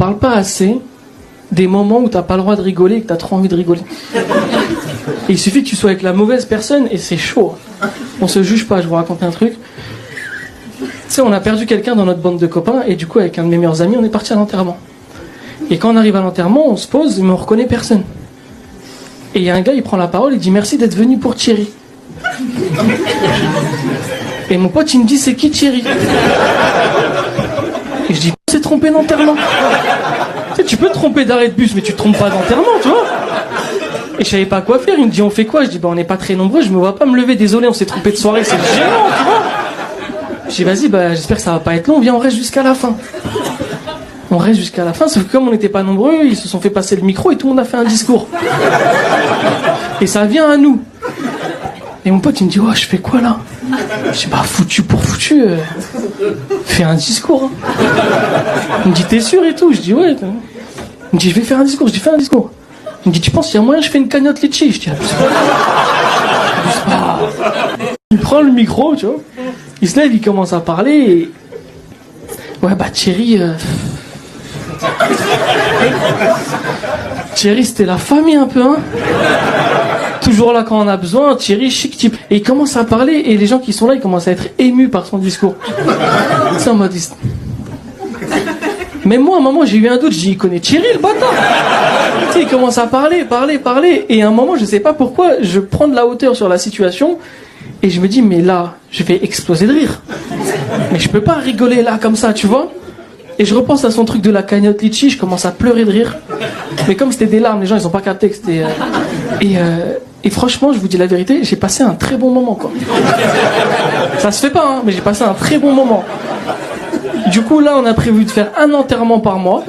parle pas assez des moments où t'as pas le droit de rigoler et que t'as trop envie de rigoler. Et il suffit que tu sois avec la mauvaise personne et c'est chaud. On se juge pas, je vous raconte un truc. Tu sais, on a perdu quelqu'un dans notre bande de copains et du coup, avec un de mes meilleurs amis, on est parti à l'enterrement. Et quand on arrive à l'enterrement, on se pose, mais on reconnaît personne. Et il y a un gars, il prend la parole, il dit merci d'être venu pour Thierry. Et mon pote, il me dit c'est qui Thierry? Et je dis c'est trompé d'enterrement. Tu sais, tu peux te tromper d'arrêt de bus, mais tu te trompes pas d'enterrement, tu vois. Et je savais pas quoi faire, il me dit on fait quoi? Je dis on n'est pas très nombreux, je me vois pas me lever, désolé, on s'est trompé de soirée, c'est gênant, tu vois. Je dis vas-y, j'espère que ça va pas être long, viens on reste jusqu'à la fin. On reste jusqu'à la fin, sauf que comme on n'était pas nombreux, ils se sont fait passer le micro et tout le monde a fait un discours. Et ça vient à nous. Et mon pote il me dit je fais quoi là? Je dis foutu pour foutu, fais un discours. Il me dit t'es sûr et tout? Je dis ouais. Il me dit je vais faire un discours, je dis fais un discours. Il me dit tu penses qu'il y a moyen je fais une cagnotte litchi? Je dis abuse pas. Il prend le micro, tu vois. Il se lève, il commence à parler et... Ouais Thierry... Thierry c'était la famille un peu, hein. Toujours là quand on a besoin, Thierry chic type. Et il commence à parler et les gens qui sont là ils commencent à être émus par son discours. C'est en mode... Mais moi à un moment j'ai eu un doute, j'ai dit il connaît Thierry le bâtard. Tu sais, il commence à parler et à un moment je sais pas pourquoi je prends de la hauteur sur la situation et je me dis mais là je vais exploser de rire. Mais je peux pas rigoler là comme ça, tu vois. Et je repense à son truc de la cagnotte litchi, je commence à pleurer de rire. Mais comme c'était des larmes, les gens ils ont pas capté que c'était... Et franchement, je vous dis la vérité, j'ai passé un très bon moment, quoi. Ça se fait pas, hein, mais j'ai passé un très bon moment. Du coup, là, on a prévu de faire un enterrement par mois.